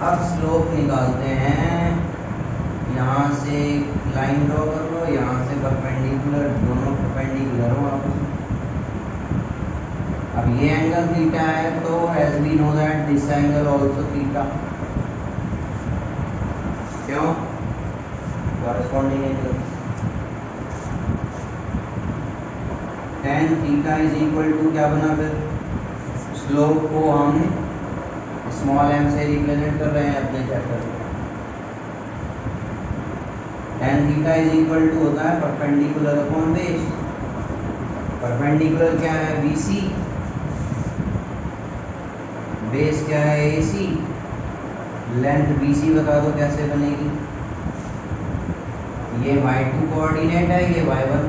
अब स्लोप निकालते हैं। यहाँ से लाइन ड्रॉ कर लो, यहाँ से परपेंडिकुलर, दोनों परपेंडिकुलर हो आपस में। अब ये एंगल थीटा है, तो as we know that this angle also theta. क्यों? Corresponding angle. tan theta is equal to क्या बना फिर? स्लोप को हम स्मॉल m से रिप्रेजेंट कर रहे हैं अपने चैप्टर में। tan theta is equal to होता है परपेंडिकुलर अपॉन बेस। परपेंडिकुलर क्या है? BC। बेस क्या है? AC। लेंथ BC बता दो कैसे बनेगी? ये y2 कोऑर्डिनेट है, ये y1।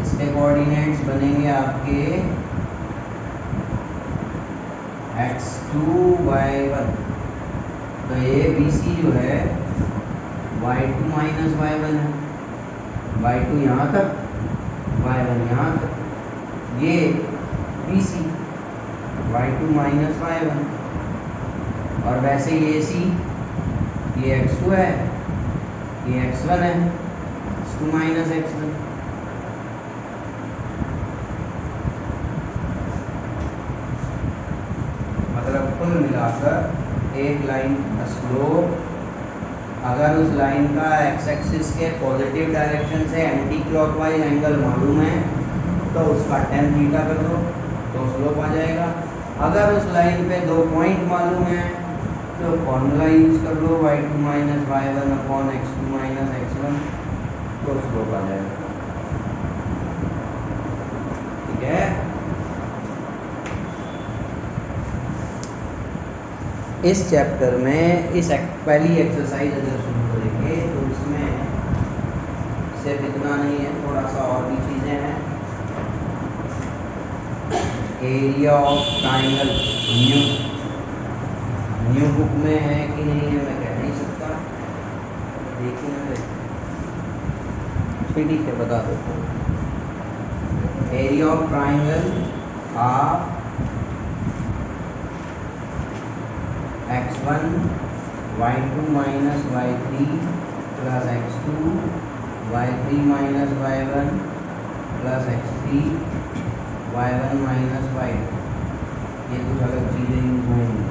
इसके कोऑर्डिनेट्स बनेंगे आपके x2 y1। तो ये BC जो है y2 माइनस y1 है। y2 यहाँ तक, y1 यहाँ तक, ये BC y2 माइनस y1। और वैसे ये AC, ये x2 है, ये x1 है, x2 माइनस x1। मतलब कुल मिलाकर एक लाइन का स्लोप, अगर उस लाइन का एक्स एक्सिस के पॉजिटिव डायरेक्शन से एंटी क्लॉकवाइज एंगल मालूम है तो उसका tan थीटा कर दो तो स्लोप आ जाएगा। अगर उस लाइन पे दो पॉइंट मालूम है तो फॉर्मूला यूज कर लो y2 minus y1 upon x2 minus x1, तो स्लोप आ जाएगा। ठीक है। इस चैप्टर में इस पहली एक्सरसाइज अगर शुरू करेंगे तो इसमें सिर्फ इतना नहीं है, थोड़ा सा और भी चीज़ें हैं। Area of triangle new book में है कि नहीं है मैं कह नहीं सकता, देखिए ना, ठीक है बता देता हूँ। Area of triangle of x1 y2 minus y3 plus x2 y3 minus y1 plus x3 y1 minus y2। ये कुछ अलग चीज़ें यूज होंगी।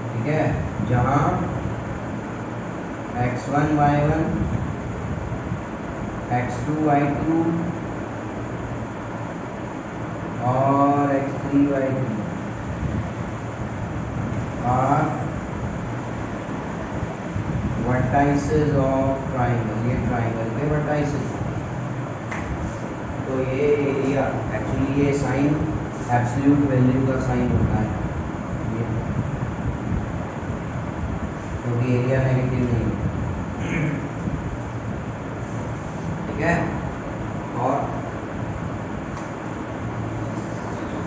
ठीक है। जहाँ x1 y1 x2 y2 और x3 y3 are vertices of triangle। ये ट्राइंगल के vertices। तो ये एरिया एक्चुअली ये साइन एब्सोल्यूट वैल्यू का साइन होता है, ये क्योंकि एरिया नेगेटिव नहीं है। ठीक है। और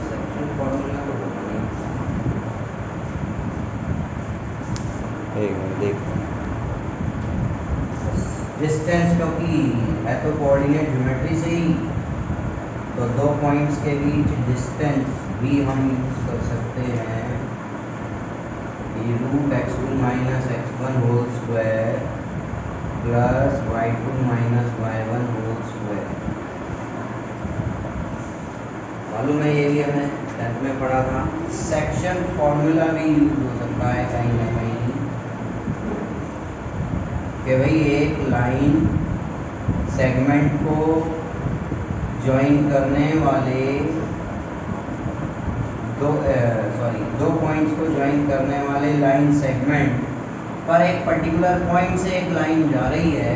सेक्शन फॉर्मूला तो होगा नहीं, देख डिस्टेंस, क्योंकि है तो कोऑर्डिनेट ज्योमेट्री से ही, तो दो पॉइंट्स के बीच डिस्टेंस भी हम यूज कर सकते हैं। ये root x2 minus x1 whole square plus y2 minus y1 whole square. मालूम है ये भी हमने 10th में पढ़ा था। सेक्शन फॉर्मूला भी यूज हो सकता है कहीं ना कहीं कि भाई एक लाइन सेगमेंट को ज्वाइन करने वाले दो पॉइंट्स को ज्वाइन करने वाले लाइन सेगमेंट पर एक पर्टिकुलर पॉइंट से एक लाइन जा रही है,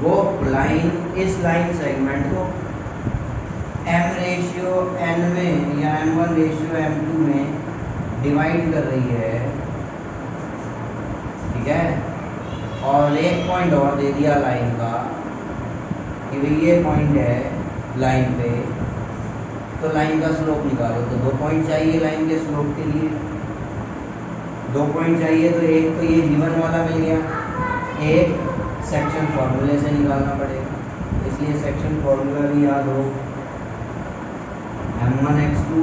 वो लाइन इस लाइन सेगमेंट को m रेशियो n में या m1 रेशियो m2 में डिवाइड कर रही है। ठीक है। और एक पॉइंट और दे दिया लाइन का कि भाई ये पॉइंट है लाइन पे, तो लाइन का स्लोप निकालो। तो दो पॉइंट चाहिए लाइन के स्लोप के लिए, दो पॉइंट चाहिए, तो एक तो ये गिवन वाला मिल गया, एक सेक्शन फॉर्मूले से निकालना पड़ेगा। इसलिए सेक्शन फॉर्मूला भी याद हो, m1 x2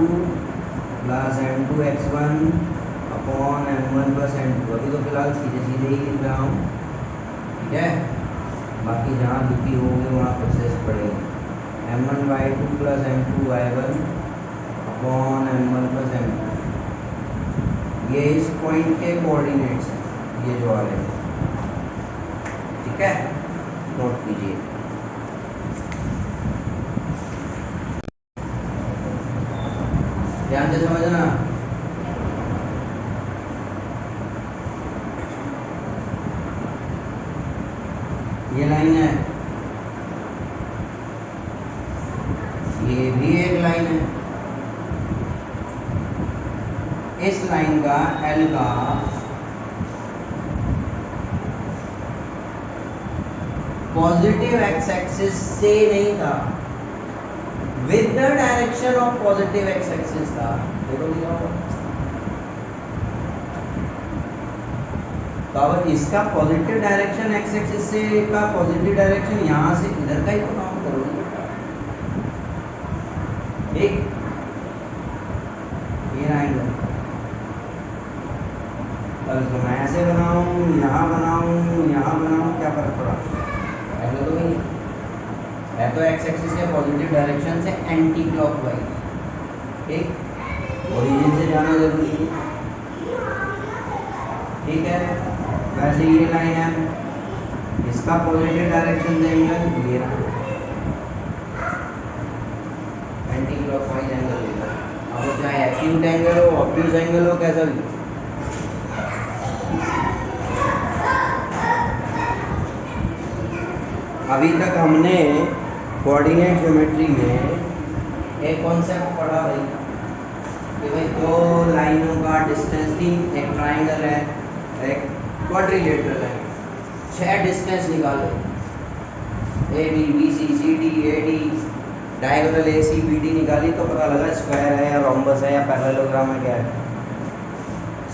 plus m2x1 upon m1 plus m2। अभी तो फिलहाल सीधे सीधे ही लिख रहा हूँ, ठीक है। बाकी जहाँ दुखी होंगे वहाँ प्रोसेस पड़ेगा। m1/2 plus m2y1 upon m1 plus m2। ये इस पॉइंट के कोऑर्डिनेट्स हैं, ये जो आ रहे हैं, ठीक है, नोट कीजिए। ध्यान से समझना। ये लाइन है, ये भी एक लाइन है। इस लाइन का एल का पॉजिटिव एक्स एक्सिस से नहीं था, with the direction of positive x axis था। देखो लिखा हुआ। तो अब इसका पॉजिटिव डायरेक्शन एक्स एक्सिस से का पॉजिटिव डायरेक्शन यहाँ से इधर का ही तो काउंट करोगे, ठीक। ये एंगल तो मैं ऐसे बनाऊं, यहाँ बनाऊं, यहाँ बनाऊं, क्या फर्क पड़ा? एंगल तो वही है तो एक्स एक्सिस के पॉजिटिव डायरेक्शन से एंटी क्लॉकवाइज, ठीक। ओरिजिन से जाना जरूरी है, ठीक है। वैसे ये लाइन है, इसका पॉजिटिव डायरेक्शन से एंगल ये रहा, एंटी क्लॉकवाइज एंगल लेगा। अब चाहे एक्यूट एंगल हो, ऑब्ट्यूज एंगल हो, कैसा भी। अभी तक हमने कोऑर्डिनेट ज्योमेट्री में एक कॉन्सेप्ट पढ़ा भाई कि भाई दो लाइनों का डिस्टेंस, एक ट्राइंगल है, एक क्वाड्रिलेटरल है, 6 डिस्टेंस निकालो, A B, B C, C D, A D, diagonal A C B D निकाली तो पता लगा स्क्वायर है या रोम्बस है या पैरेललोग्राम है, क्या है।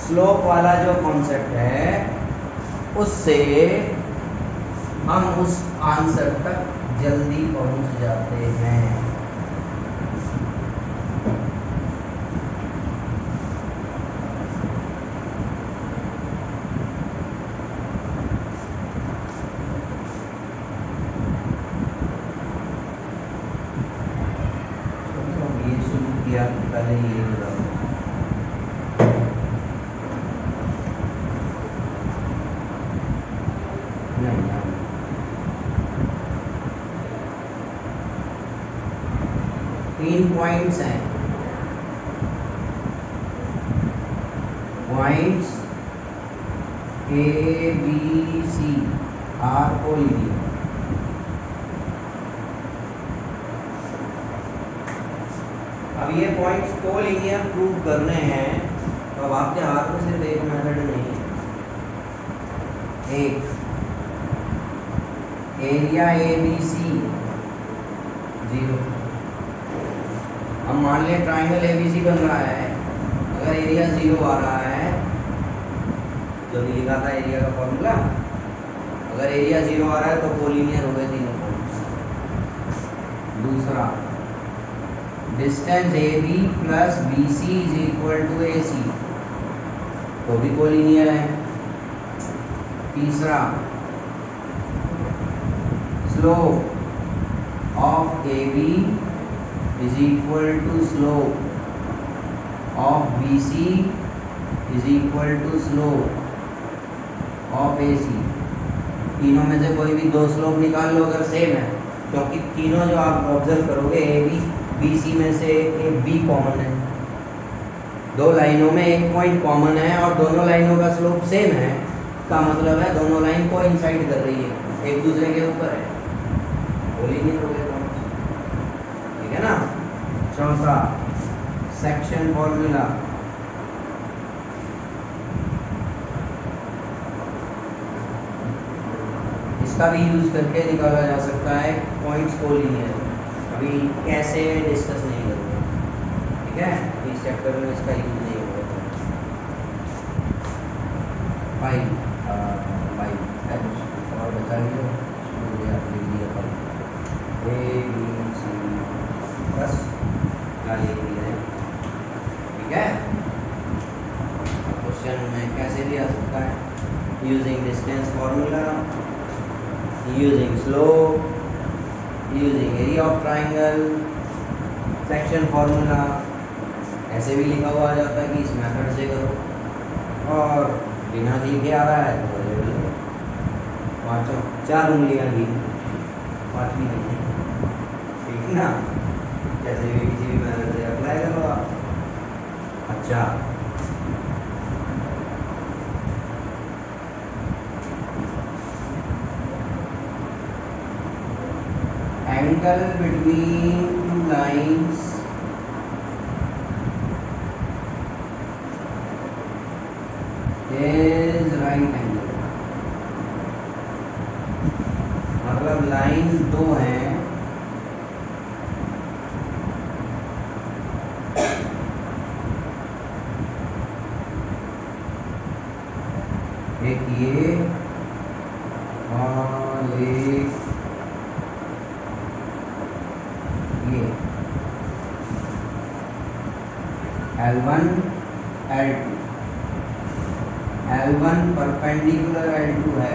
स्लोप वाला जो कॉन्सेप्ट है उससे हम उस आंसर तक जल्दी पहुंच जाते हैं। ये शुरू किया पहले ये बताओ। तीन पॉइंट्स हैं, points A B C are collinear. अब ये पॉइंट्स कोलिनियर प्रूव करने हैं तो अब आपके हाथ में सिर्फ एक मेथड नहीं है। एक एरिया ए बी सी 0। अब मान लें ट्राइंगल एबीसी बन रहा है, अगर एरिया 0 आ रहा है, जो भी लिखा था एरिया का फॉर्मूला, अगर एरिया 0 आ रहा है तो कोलिनियर हो गए तीनों पॉइंट्स। दूसरा, distance A B plus B C is equal to A C, तो भी कोलिनियर है। तीसरा, slope of A B is equal to slope of BC is equal to slope of AC। तीनों में से कोई भी दो स्लोप निकाल लो अगर सेम है, क्योंकि तीनों जो आप ऑब्जर्व करोगे ए बी बी सी में से एक बी कॉमन है, दो लाइनों में एक पॉइंट कॉमन है और दोनों लाइनों का स्लोप सेम है, का मतलब है दोनों लाइन को इंसाइड कर रही है, एक दूसरे के ऊपर है, कोलिनियर हो गए, ठीक है ना। चौथा, सेक्शन फॉर्मूला। इसका भी यूज करके निकाला जा सकता है पॉइंट्स कोलिनियर। अभी कैसे डिस्कस नहीं करूँगा, ठीक है, इस चैप्टर में इसका यूज नहीं होगा। फाइव और बता लिया ए बी सी बस ये है, ठीक है। डायरेक्शन में कैसे भी आ सकता है, using distance formula, using slope, using area of triangle, section formula, ऐसे भी लिखा हुआ आ जाता है कि इस मेथड से करो, और बिना लिखे आ रहा है तो पाँचों 4 उंगलियां दी, 5वीं नहीं, ठीक ना, जैसे भी किसी भी मेथड से अप्लाई करो आप। अच्छा, angle between 2 lines is right angle. मतलब लाइन 2 हैं, एक ये और एक ये, L1 L2, L1 perpendicular L2 है,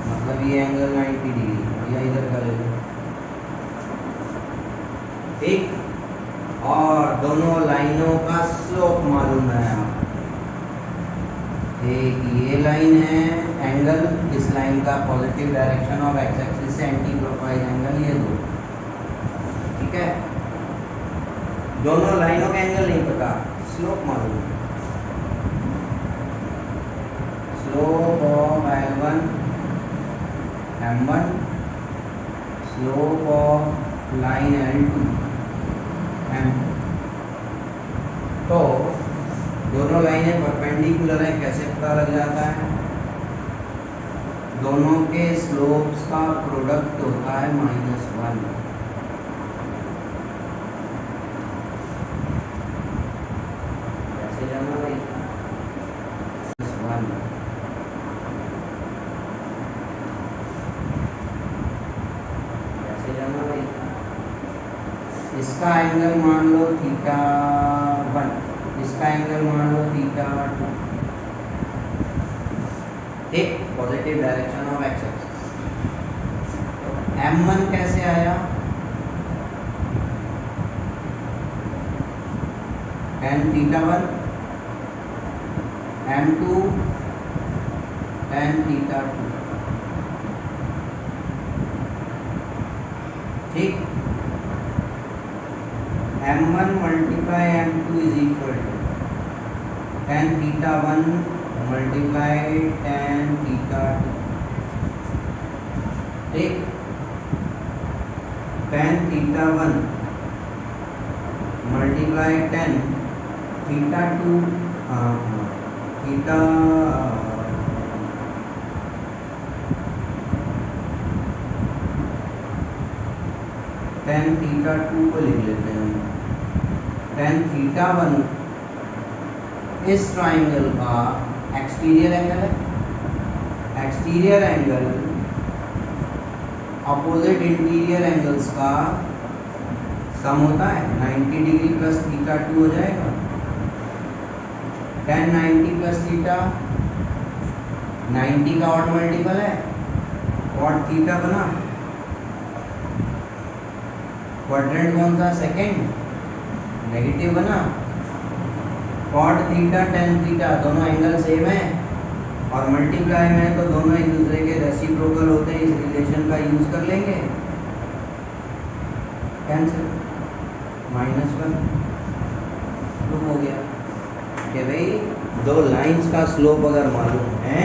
मतलब ये एंगल 90 डिग्री, या इधर का ले लो, ठीक। और दोनों लाइनों का स्लोप मालूम है आपको, एक ये लाइन है, एंगल इस लाइन का positive direction of x axis से एंटी क्लॉकवाइज एंगल, ये दो, ठीक है। दोनों लाइनों का एंगल नहीं पता, स्लोप मालूम है, slope of L1 M1, slope of line L2 M2। तो दोनों लाइनें परपेंडिकुलर है, कैसे पता लग जाता है, दोनों के स्लोप्स का प्रोडक्ट होता है -1। कैसे जाना भाई, -1, कैसे जाना भाई, इसका एंगल मान लो θ1, इसका एंगल मान लो θ2, ठीक, positive direction of x axis. M1 कैसे आया, tan θ1, M2 tan θ2, ठीक। M1 multiply M2 is equal to tan θ1 multiply tan θ2, ठीक। tan θ1 multiply tan θ2, theta tan θ2 को लिख लेते हैं, tan θ1 इस ट्राइंगल का एक्सटीरियर एंगल है, exterior angle opposite interior angles का सम होता है, 90 डिग्री प्लस θ2 हो जाएगा, tan 90 प्लस थीटा, 90 का ऑड मल्टीपल है, कॉट थीटा बना, क्वाड्रेंट कौन सा, सेकेंड, नेगेटिव बना, कॉट थीटा tan थीटा, दोनों एंगल सेम है और मल्टीप्लाई में है तो दोनों एक दूसरे के रेसिप्रोकल होते हैं, इस रिलेशन का यूज कर लेंगे, कैंसिल, -1 प्रूव हो गया कि भाई दो लाइंस का स्लोप अगर मालूम है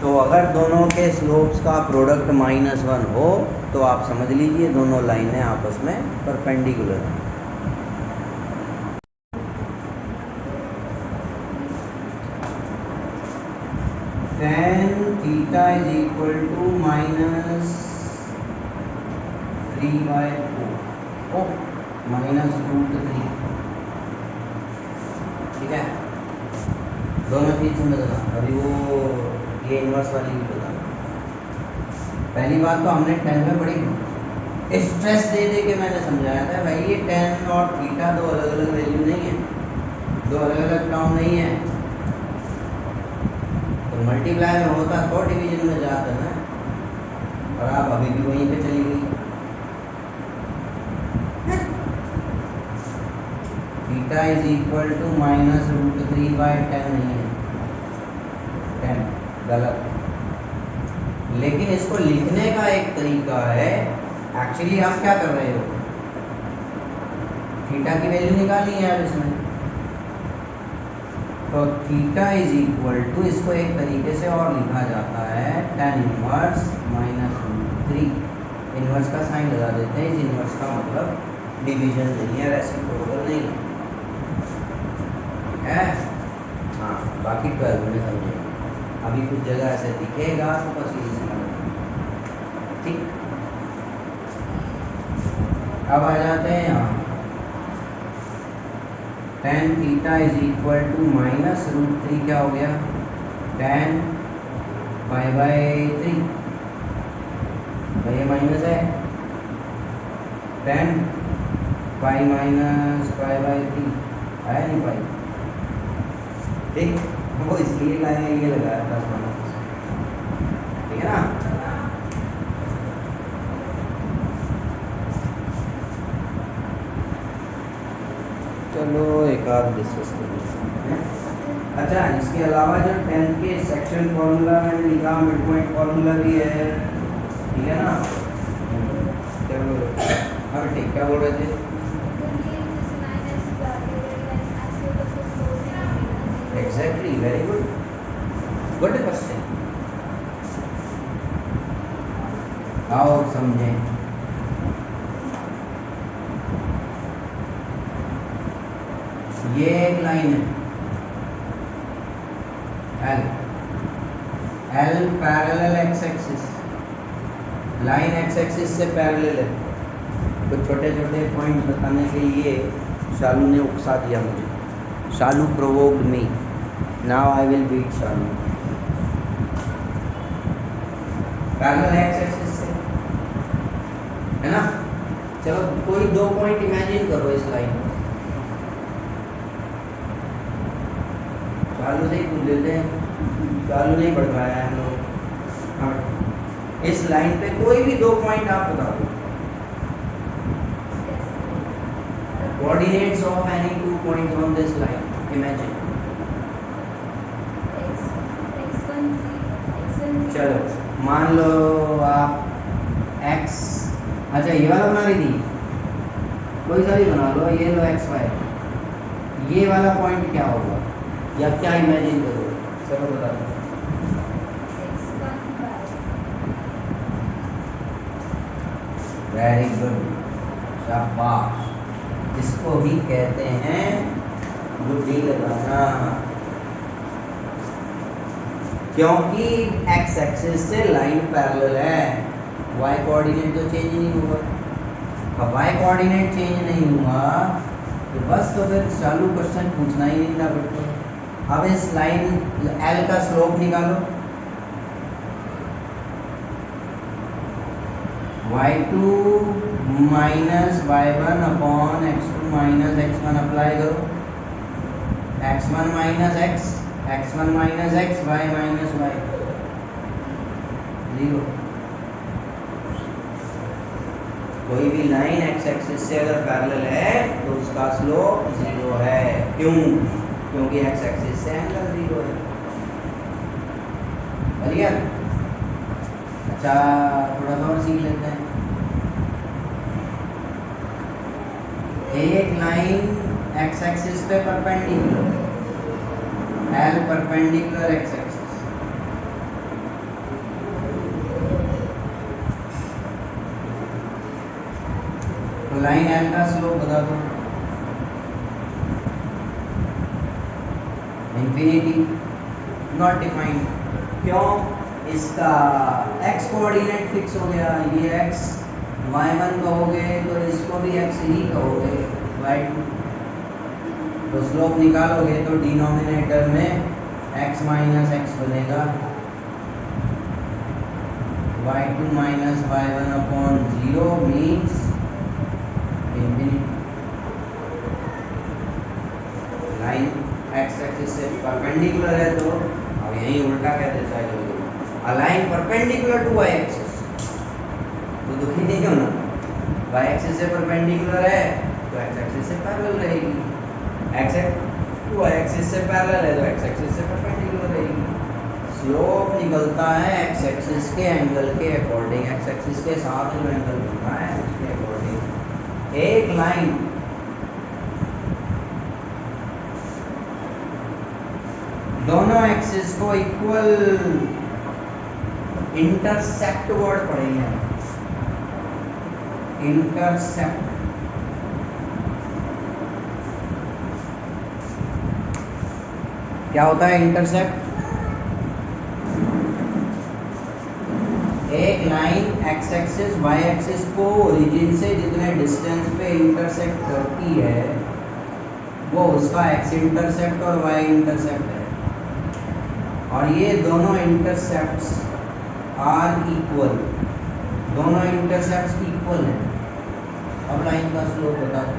तो अगर दोनों के स्लोप्स का प्रोडक्ट -1 हो तो आप समझ लीजिए दोनों लाइनें आपस में परपेंडिकुलर हैं। tan theta is equal to -3/4, oh -√3, ठीक है। दोनों चीज में बदलना, अभी वो ये इनवर्स वाली भी बदलना। पहली बात तो हमने 10 में पढ़ी, स्ट्रेस दे दे के मैंने समझाया था भाई ये tan और थीटा दो अलग अलग वैल्यू नहीं है, दो अलग अलग टर्म नहीं है, मल्टीप्लाई में होता तो डिवीजन में जाता ना, और आप अभी भी वहीं पे चली गई। थीटा इज इक्वल टू -√3/10 नहीं है, 10 गलत। लेकिन इसको लिखने का एक तरीका है। एक्चुअली आप क्या कर रहे हो, थीटा की वैल्यू निकालनी है यार इसमें, तो थीटा इज इक्वल टू, इसको एक तरीके से और लिखा जाता है tan इनवर्स -√3। इनवर्स का साइन लगा देते हैं, इस इनवर्स का मतलब डिवीजन नहीं है, रेसिप्रोकल नहीं है। हाँ, बाकी 12 में समझेंगे, अभी कुछ जगह ऐसे दिखेगा तो बस यही समझ। ठीक, अब आ जाते हैं यहाँ, tan theta is equal to -√3 क्या हो गया, tan π/3, तो ये माइनस है, tan π - π/3 आया नहीं पाई। ठीक, वो इसलिए लाया, ये लगाया प्लस माइनस, ठीक है ना। चलो एक आध डिस्कस कर लेते हैं। अच्छा, इसके अलावा जो 10th के सेक्शन फॉर्मूला मैंने लिखा, मिड पॉइंट फॉर्मूला भी है, ठीक है ना। चलो, हाँ ठीक, क्या बोल रहे थे? Exactly, very good, good question. आओ समझें। ये एक लाइन है L parallel X axis, line x axis से पैरेलल है। कुछ छोटे छोटे पॉइंट बताने के लिए शालू ने उकसा दिया मुझे, Shalu provoked me, now I will beat Shalu. Parallel X axis से, है ना। चलो कोई दो पॉइंट इमेजिन करो इस लाइन में, चालू से ही पूछ लेते हैं, चालू नहीं पढ़ पाया है हम लोग। हाँ, इस लाइन पे कोई भी दो पॉइंट आप बता दो, coordinates of any 2 points on this line, imagine. चलो मान लो आप x, अच्छा ये वाला बना रही थी, कोई सा भी बना लो, ये लो x y, ये वाला पॉइंट क्या होगा या क्या इमेजिन करो, चलो बता दो। वेरी गुड, शाबाश, इसको भी कहते हैं बुद्धि लगाना, क्योंकि x एक्सिस से लाइन पैरेलल है, y कोऑर्डिनेट तो चेंज नहीं हुआ। अब y कोऑर्डिनेट चेंज नहीं हुआ तो बस, तो फिर चालू क्वेश्चन पूछना ही नहीं था बच्चों। अब इस लाइन L का स्लोप निकालो, y2 minus y1 upon x2 minus x1 apply करो, x1 minus x, x1 minus x, y minus y, 0। कोई भी लाइन x एक्सिस से अगर पैरेलल है तो उसका स्लोप 0 है। क्यों? क्योंकि x एक्सिस से एंगल 0 है। क्लियर? अच्छा, थोड़ा सा और सीख लेते हैं। एक लाइन x एक्सिस पे perpendicular, L perpendicular x axis, तो लाइन L का स्लोप बता दो, इंफिनिटी, नॉट डिफाइंड। क्यों? इसका x कोऑर्डिनेट फिक्स हो गया, ये x y1 कहोगे तो इसको भी x ही कहोगे, y2, तो स्लोप निकालोगे तो डिनोमिनेटर में x माइनस एक्स बनेगा, y2 minus y1 upon 0 means infinity. Line x axis से परपेंडिकुलर है तो अब यही उल्टा कह देता है लोग, a line perpendicular to y axis, तो दुखी नहीं क्यों ना, वाई एक्सिस से परपेंडिकुलर है तो एक्स एक्सिस से पैरेलल रहेगी, एक्स वाई एक्सिस से पैरेलल है तो एक्स एक्सिस से परपेंडिकुलर रहेगी। स्लोप निकलता है एक्स एक्सिस के एंगल के अकॉर्डिंग, एक्स एक्सिस के साथ जो एंगल बनता है उसके अकॉर्डिंग। एक लाइन दोनों एक्सिस को इक्वल इंटरसेप्ट वर्ड पढ़ेंगे, इंटरसेप्ट, क्या होता है इंटरसेप्ट? एक line x axis y axis को ओरिजिन से जितने डिस्टेंस पे इंटरसेक्ट करती है वो उसका एक्स इंटरसेप्ट और वाई इंटरसेप्ट है, और ये दोनों इंटरसेप्ट्स आर इक्वल, दोनों इंटरसेप्ट्स इक्वल हैं। अब लाइन का स्लोप बता दो,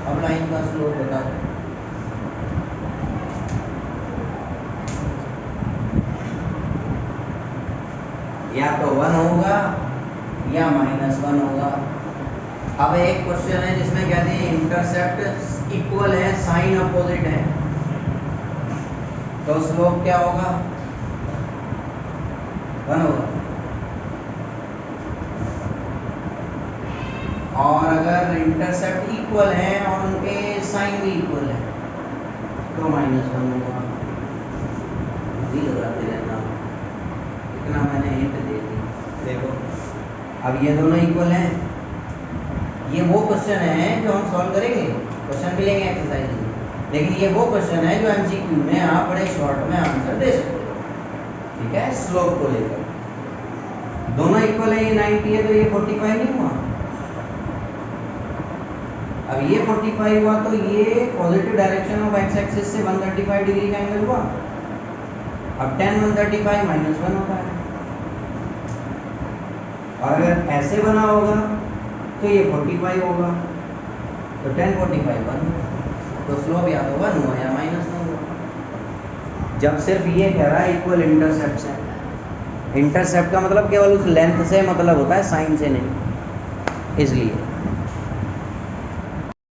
अब लाइन का स्लोप बता दो, या तो 1 होगा या -1 होगा। अब एक क्वेश्चन है जिसमें कहते हैं इंटरसेप्ट इक्वल है, साइन अपोजिट है, तो स्लोप क्या होगा? 1 होगा। और अगर इंटरसेप्ट इक्वल है और उनके साइन भी इक्वल है तो -1 होगा। जी लगाते रहना, इतना मैंने हिंट दे दी। देखो अब ये दोनों इक्वल हैं, ये वो क्वेश्चन है जो हम सॉल्व करेंगे, क्वेश्चन मिलेंगे एक्सरसाइज में, लेकिन ये वो क्वेश्चन है जो एमसीक्यू में आप बड़े शॉर्ट में आंसर दे सकते हो, ठीक है। स्लोप को लेकर दोनों इक्वल है, ये 90 है तो ये 45 नहीं हुआ। अब ये 45 हुआ तो ये positive direction of x axis से 135 डिग्री का एंगल हुआ। अब tan 135 -1 होता है, और अगर ऐसे बना होगा तो ये 45 होगा, तो tan 45 1, तो स्लोप या तो 1 हुआ या -1 हुआ। जब सिर्फ ये कह रहा है इक्वल इंटरसेप्ट है, इंटरसेप्ट का मतलब केवल उस लेंथ से मतलब होता है, साइन से नहीं, इसलिए